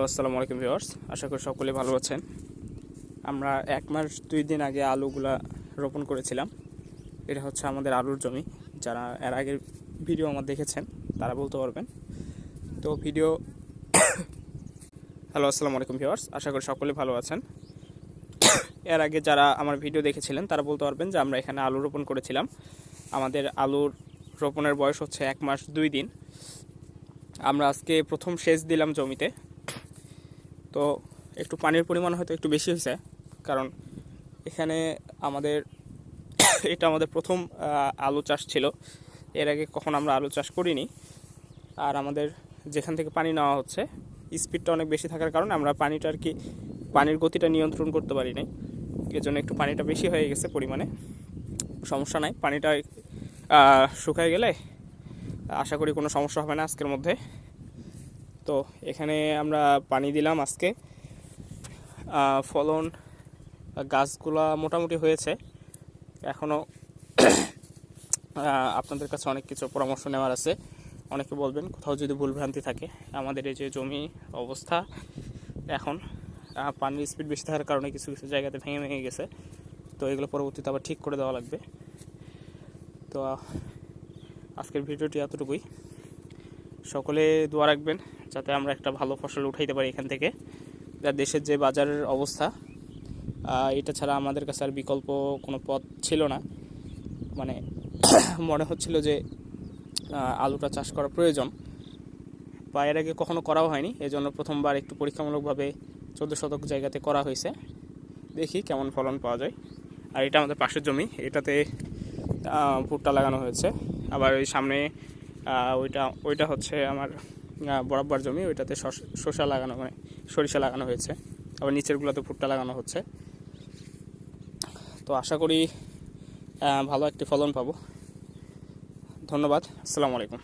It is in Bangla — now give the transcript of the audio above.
হ্যালো, আসসালামু আলাইকুম ভিউয়ার্স। আশা করি সকলে ভালো আছেন। আমরা 1 মাস 2 দিন আগে আলুগুলা রোপণ করেছিলাম। এটা হচ্ছে আমাদের আলুর জমি। যারা এর আগের ভিডিও আমার দেখেছেন তারা বলতে পারবেন। তো হ্যালো, আসসালামু আলাইকুম ভিউয়ার্স। আশা করি সকলে ভালো আছেন। এর আগে যারা আমার ভিডিও দেখেছিলেন তারা বলতে পারবেন যে আমরা এখানে আলু রোপণ করেছিলাম। আমাদের আলুর রোপণের বয়স হচ্ছে 1 মাস 2 দিন। আমরা আজকে প্রথম সেচ দিলাম জমিতে। তো একটু পানির পরিমাণ হয়তো একটু বেশি হয়েছে, কারণ এখানে এটা আমাদের প্রথম আলু চাষ ছিল। এর আগে কখন আমরা আলু চাষ করিনি। আর আমাদের যেখান থেকে পানি নেওয়া হচ্ছে স্পিডটা অনেক বেশি থাকার কারণে আমরা পানির গতিটা নিয়ন্ত্রণ করতে পারি নাই। এর জন্য একটু পানিটা বেশি হয়ে গেছে পরিমাণে। সমস্যা নাই, পানিটা শুকায় গেলে আশা করি কোনো সমস্যা হবে না আজকের মধ্যে। তো এখানে আমরা পানি দিলাম আজকে। ফলন গাছগুলা মোটামুটি হয়েছে। এখনও আপনাদের কাছে অনেক কিছু পরামর্শ নেওয়ার আছে। অনেকে বলবেন কোথাও যদি ভুলভ্রান্তি থাকে। আমাদের এই যে জমি অবস্থা এখন পানির স্পিড বেশি থাকার কারণে কিছু কিছু জায়গাতে ভেঙে গেছে। তো এগুলো পরবর্তীতে আবার ঠিক করে দেওয়া লাগবে। তো আজকের ভিডিওটি এতটুকুই। সকলে দোয়া রাখবেন যাতে আমরা একটা ভালো ফসল উঠাইতে পারি এখান থেকে। যা দেশের যে বাজারের অবস্থা, এটা ছাড়া আমাদের কাছে আর বিকল্প কোনো পথ ছিল না। মানে মনে হচ্ছিল যে আলুটা চাষ করা প্রয়োজন, বা এর আগে কখনো করাও হয়নি। এজন্য প্রথমবার একটু পরীক্ষামূলকভাবে 14 শতক জায়গাতে করা হয়েছে। দেখি কেমন ফলন পাওয়া যায়। আর এটা আমাদের পাশের জমি, এটাতে ভুট্টা লাগানো হয়েছে। আবার ওই সামনে ওইটা হচ্ছে আমার বরাবর জমি, ওইটাতে সরিষা লাগানো হয়েছে। আবার নিচেরগুলোতে ভুট্টা লাগানো হচ্ছে। তো আশা করি ভালো একটি ফলন পাবো। ধন্যবাদ। আসসালামু আলাইকুম।